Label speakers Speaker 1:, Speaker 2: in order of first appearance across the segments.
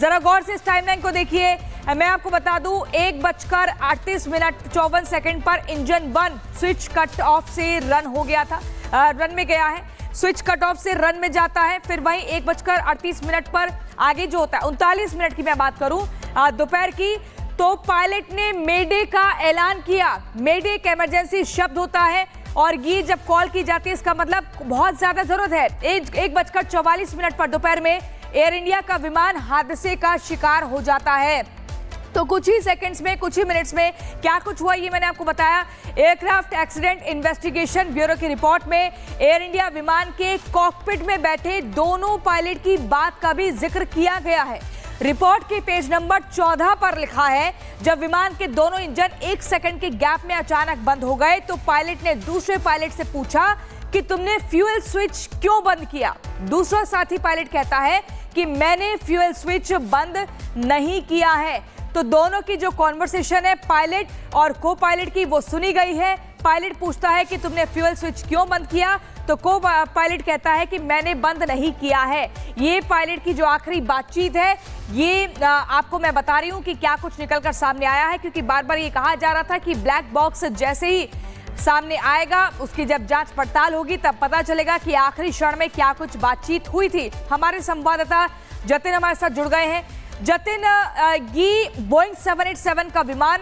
Speaker 1: जरा गौर से इस टाइमलाइन को देखिए। मैं आपको बता दूं 1:38 पर इंजन 1 स्विच कट ऑफ से रन हो गया था, रन में गया है। स्विच कट ऑफ से रन में जाता है, फिर वहीं 1:38 पर आगे जो होता है 39 मिनट की मैं बात करूं दोपहर की, तो पायलट ने मेडे का ऐलान किया। मेडे एक इमरजेंसी शब्द होता है और ये जब कॉल की जाती है इसका मतलब बहुत ज्यादा जरूरत है। 1:44 पर दोपहर में एयर इंडिया का विमान हादसे का शिकार हो जाता है। तो कुछ ही सेकंड्स में, कुछ ही मिनट्स में क्या कुछ हुआ ये मैंने आपको बताया। एयरक्राफ्ट एक्सीडेंट इन्वेस्टिगेशन ब्यूरो की रिपोर्ट में एयर इंडिया विमान के कॉकपिट में बैठे दोनों पायलट की बात का भी जिक्र किया गया है। रिपोर्ट के पेज नंबर 14 पर लिखा है, जब विमान के दोनों इंजन 1 सेकंड के गैप में अचानक बंद हो गए तो पायलट ने दूसरे पायलट से पूछा कि तुमने फ्यूल स्विच क्यों बंद किया। दूसरा साथी पायलट कहता है कि मैंने फ्यूल स्विच बंद नहीं किया है। तो दोनों की जो कॉन्वर्सेशन है पायलट और को पायलट की, वो सुनी गई है। पायलट पूछता है कि तुमने फ्यूल स्विच क्यों बंद किया, तो को पायलट कहता है कि मैंने बंद नहीं किया है। ये पायलट की जो आखिरी बातचीत है, ये आपको मैं बता रही हूं कि क्या कुछ निकलकर सामने आया है, क्योंकि बार बार ये कहा जा रहा था कि ब्लैक बॉक्स जैसे ही सामने आएगा, उसकी जब जांच पड़ताल होगी तब पता चलेगा कि आखिरी क्षण में क्या कुछ बातचीत हुई थी। हमारे संवाददाता जतिन हमारे साथ जुड़ गए हैं। जतिन, ये बोइंग 787 का विमान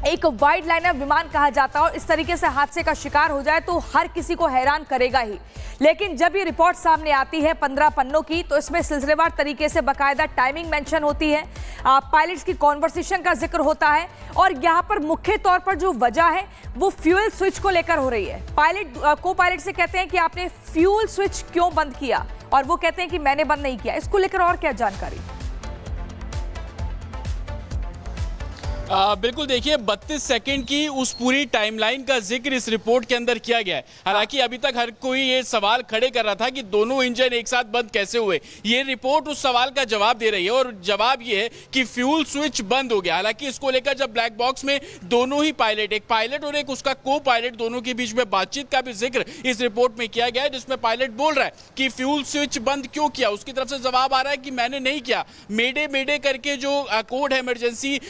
Speaker 1: एक वाइड लाइनर विमान कहा जाता है और इस तरीके से हादसे का शिकार हो जाए तो हर किसी को हैरान करेगा ही। लेकिन जब ये रिपोर्ट सामने आती है 15 पन्नों की, तो इसमें सिलसिलेवार तरीके से बाकायदा टाइमिंग मेंशन होती है, पायलट्स की कॉन्वर्सेशन का जिक्र होता है और यहाँ पर मुख्य तौर पर जो वजह है वो फ्यूल स्विच को लेकर हो रही है। पायलट को पायलट से कहते हैं कि आपने फ्यूल स्विच क्यों बंद किया, और वो कहते हैं कि मैंने बंद नहीं किया। इसको लेकर और क्या जानकारी?
Speaker 2: बिल्कुल, देखिए 32 सेकंड की उस पूरी टाइमलाइन का जिक्र इस रिपोर्ट के अंदर किया गया है। हालांकि अभी तक हर कोई ये सवाल खड़े कर रहा था कि दोनों इंजन एक साथ बंद कैसे हुए। ये रिपोर्ट उस सवाल का जवाब दे रही है और जवाब ये है कि फ्यूल स्विच बंद हो गया। हालांकि इसको लेकर जब ब्लैक बॉक्स में दोनों ही पायलट, एक पायलट और एक उसका को पायलट, दोनों के बीच में बातचीत का भी जिक्र इस रिपोर्ट में किया गया है, जिसमें पायलट बोल रहा है कि फ्यूल स्विच बंद क्यों किया। उसकी तरफ से जवाब आ रहा है कि मैंने नहीं किया। मेडे मेडे करके जो कोड है इमरजेंसी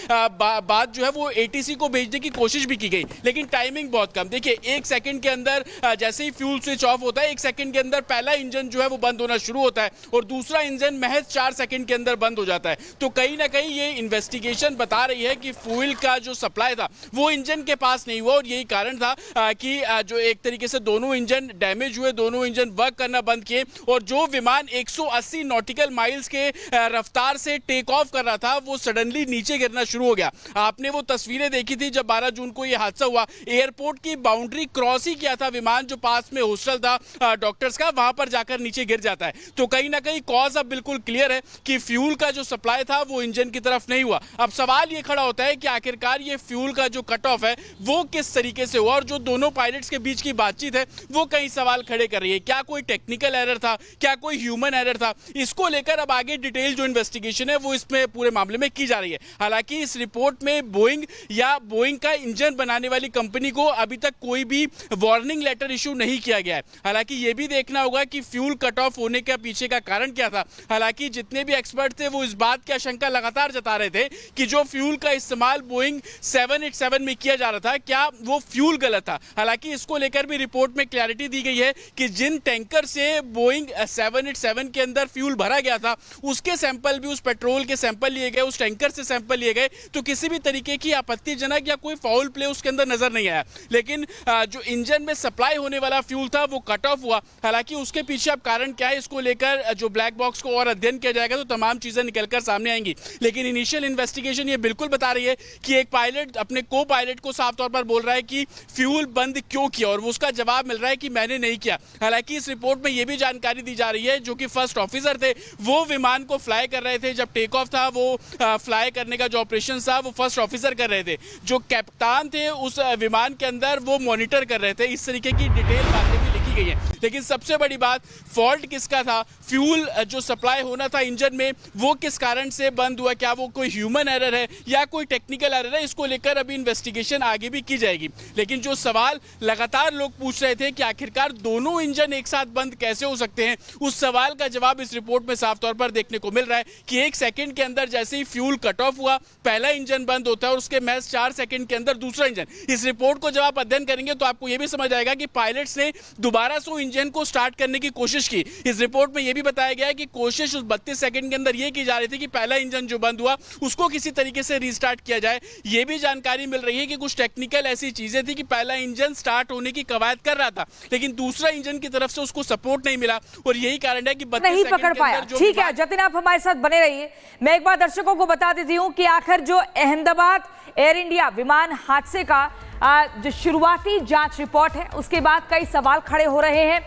Speaker 2: बात जो है वो एटीसी को भेजने की कोशिश भी की गई, लेकिन टाइमिंग बहुत कम। देखिए 1 सेकंड के अंदर जैसे ही फ्यूल स्विच ऑफ होता है, 1 सेकंड के अंदर पहला इंजन जो है वो बंद होना शुरू होता है और दूसरा इंजन महज 4 सेकंड के अंदर बंद हो जाता है। तो कहीं ना कहीं ये इन्वेस्टिगेशन बता रही है कि फ्यूल का जो सप्लाई था वो इंजन के पास नहीं हुआ और यही कारण था कि जो एक तरीके से दोनों इंजन डैमेज हुए, दोनों इंजन वर्क करना बंद किए और जो विमान 180 नॉटिकल माइल्स के रफ्तार से टेक ऑफ कर रहा था वो सडनली नीचे गिरना शुरू हो गया। आपने वो तस्वीरें देखी थी जब 12 जून को यह हादसा हुआ। एयरपोर्ट की बाउंड्री क्रॉस ही किया था विमान, जो पास में हॉस्टल था डॉक्टर्स का, वहां पर जाकर नीचे गिर जाता है। तो कहीं ना कहीं कॉज अब बिल्कुल क्लियर है कि फ्यूल का जो सप्लाई था वो इंजन की तरफ नहीं हुआ। अब सवाल ये खड़ा होता है कि आखिरकार ये फ्यूल का जो कट ऑफ है वो किस तरीके से हुआ और जो दोनों पायलट्स के बीच की बातचीत है वो कई सवाल खड़े कर रही है। क्या कोई टेक्निकल एरर था, क्या कोई ह्यूमन एरर था? इसको लेकर अब आगे डिटेल जो इन्वेस्टिगेशन है वो इसमें पूरे मामले में की जा रही है। हालांकि इस रिपोर्ट में बोइंग या बोइंग का इंजन बनाने वाली कंपनी को अभी तक कोई भी वार्निंग लेटर इशू नहीं किया गया है। हालांकि यह भी देखना होगा कि फ्यूल कट ऑफ होने के पीछे का कारण क्या था। हालांकि जितने भी एक्सपर्ट थे वो इस बात की आशंका लगातार जता रहे थे कि जो फ्यूल का इस्तेमाल बोइंग 787 में किया जा रहा था, क्या वो फ्यूल गलत था। हालांकि इसको लेकर भी रिपोर्ट में क्लैरिटी दी गई है कि जिन टैंकर से बोइंग 787 के अंदर फ्यूल भरा गया था उसके सैंपल भी, उस पेट्रोल के सैंपल लिए गए, उस टैंकर से सैंपल लिए गए, तो किसी भी तरीके की आपत्तिजनक या कोई फाउल प्ले उसके अंदर नजर नहीं आया। लेकिन जो इंजन में सप्लाई होने वाला फ्यूल था वो कट ऑफ हुआ। हालांकि उसके पीछे अब कारण क्या है, इसको लेकर जो ब्लैक बॉक्स को और अध्ययन किया जाएगा तो तमाम चीजें निकलकर सामने आएंगी। लेकिन इनिशियल इन्वेस्टिगेशन ये बिल्कुल बता रही है कि एक पायलट अपने को पायलट को साफ तौर पर बोल रहा है कि फ्यूल बंद क्यों किया और उसका जवाब मिल रहा है कि मैंने नहीं किया। हालांकि इस रिपोर्ट में यह भी जानकारी दी जा रही है, जो कि फर्स्ट ऑफिसर थे वो विमान को फ्लाई कर रहे थे, जब टेक ऑफ था वो फ्लाई करने का जो ऑपरेशन था वो फर्स्ट ऑफिसर कर रहे थे, जो कैप्टन थे उस विमान के अंदर वो मॉनिटर कर रहे थे। इस तरीके की डिटेल बातें भी लिखी की गई है। लेकिन सबसे बड़ी बात, फॉल्ट किसका था, फ्यूल जो सप्लाई होना था इंजन में वो किस कारण से बंद हुआ, क्या वो कोई ह्यूमन एरर है या कोई टेक्निकल एरर है, इसको लेकर अभी इन्वेस्टिगेशन आगे भी की जाएगी। लेकिन जो सवाल लगातार लोग पूछ रहे थे कि आखिरकार दोनों इंजन एक साथ बंद कैसे हो सकते हैं, उस सवाल का जवाब इस रिपोर्ट में साफ तौर पर देखने को मिल रहा है कि 1 सेकंड के अंदर जैसे ही फ्यूल कट ऑफ हुआ पहला इंजन बंद होता है और उसके महज 4 सेकंड के अंदर दूसरा इंजन। इस रिपोर्ट को जब आप अध्ययन करेंगे तो आपको यह भी समझ आएगा कि पायलट्स ने दोबारा से इंजन को स्टार्ट करने की कोशिश की। इस रिपोर्ट में यह भी बताया गया है कि कोशिश उस 32 सेकंड के अंदर यह की जा रही थी कि पहला इंजन जो बंद हुआ उसको किसी तरीके से रीस्टार्ट किया जाए। यह भी जानकारी मिल रही है कि कुछ टेक्निकल ऐसी चीजें थी कि पहला इंजन स्टार्ट होने की कवायद कर रहा था लेकिन दूसरा इंजन की तरफ से उसको सपोर्ट नहीं मिला और यही कारण है कि 32
Speaker 1: नहीं
Speaker 2: सेकंड
Speaker 1: पकड़
Speaker 2: के
Speaker 1: पाया।
Speaker 2: अंदर जो
Speaker 1: ठीक है जतिन, आप हमारे साथ बने रहिए। मैं एक बार दर्शकों को बता देती हूं कि आखिर जो अहमदाबाद एयर इंडिया विमान हादसे का जो शुरुआती जांच रिपोर्ट है उसके बाद कई सवाल खड़े हो रहे हैं।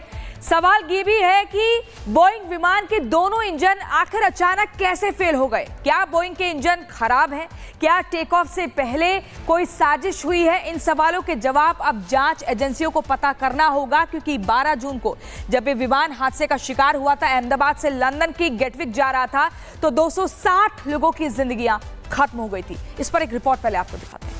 Speaker 1: सवाल ये भी है कि बोइंग विमान के दोनों इंजन आखिर अचानक कैसे फेल हो गए। क्या बोइंग के इंजन खराब हैं? क्या टेक ऑफ से पहले कोई साजिश हुई है? इन सवालों के जवाब अब जांच एजेंसियों को पता करना होगा, क्योंकि 12 जून को जब ये विमान हादसे का शिकार हुआ था, अहमदाबाद से लंदन की गेटविक जा रहा था, तो 260 लोगों की जिंदगियां खत्म हो गई थी। इस पर एक रिपोर्ट पहले आपको दिखाते हैं।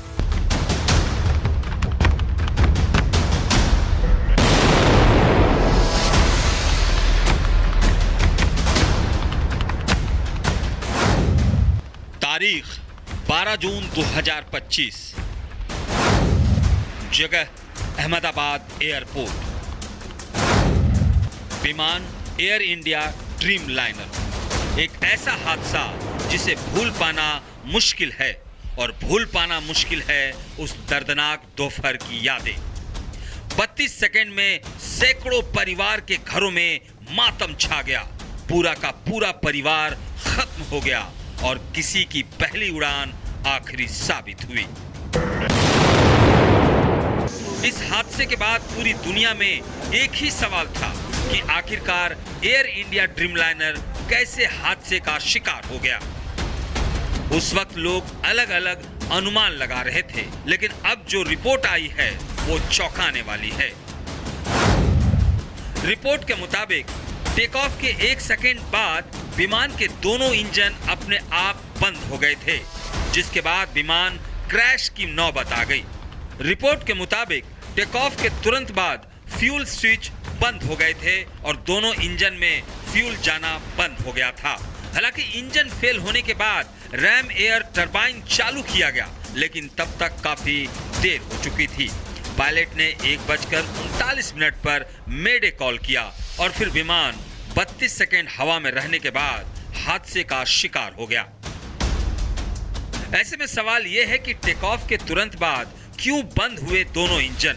Speaker 3: तारीख 12 जून 2025, जगह अहमदाबाद एयरपोर्ट, विमान एयर इंडिया ड्रीम लाइनर। एक ऐसा हादसा जिसे भूल पाना मुश्किल है और भूल पाना मुश्किल है उस दर्दनाक दोपहर की यादें। 32 सेकंड में सैकड़ों परिवार के घरों में मातम छा गया। पूरा का पूरा परिवार खत्म हो गया और किसी की पहली उड़ान आखिरी साबित हुई। इस हादसे के बाद पूरी दुनिया में एक ही सवाल था कि आखिरकार एयर इंडिया ड्रीमलाइनर कैसे हादसे का शिकार हो गया। उस वक्त लोग अलग अलग अनुमान लगा रहे थे, लेकिन अब जो रिपोर्ट आई है वो चौंकाने वाली है। रिपोर्ट के मुताबिक टेक ऑफ के 1 सेकंड बाद विमान के दोनों इंजन अपने आप बंद हो गए थे, जिसके बाद विमान क्रैश की नौबत आ गई। रिपोर्ट के मुताबिक टेक ऑफ के तुरंत बाद फ्यूल स्विच बंद हो गए थे और दोनों इंजन में फ्यूल जाना बंद हो गया था। हालांकि इंजन फेल होने के बाद रैम एयर टरबाइन चालू किया गया, लेकिन तब तक काफी देर हो चुकी थी। पायलट ने 1:39 पर मेडे कॉल किया और फिर विमान 32 सेकंड हवा में रहने के बाद हादसे का शिकार हो गया। ऐसे में सवाल यह है कि टेक ऑफ के तुरंत बाद क्यों बंद हुए दोनों इंजन।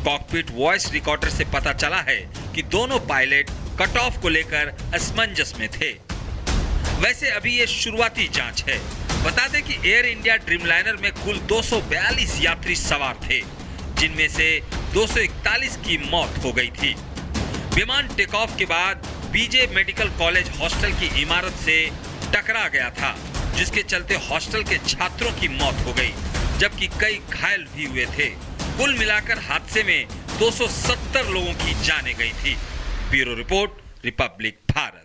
Speaker 3: कॉकपिट वॉइस रिकॉर्डर से पता चला है कि दोनों पायलट कट ऑफ को लेकर असमंजस में थे। वैसे अभी ये शुरुआती जांच है। बता दें कि एयर इंडिया ड्रीमलाइनर में कुल 242 यात्री सवार थे, जिनमें से 241 की मौत हो गई थी। विमान टेक ऑफ के बाद बीजे मेडिकल कॉलेज हॉस्टल की इमारत से टकरा गया था, जिसके चलते हॉस्टल के छात्रों की मौत हो गई, जबकि कई घायल भी हुए थे। कुल मिलाकर हादसे में 270 लोगों की जानें गई थी। Bureau report, Republic Bharat.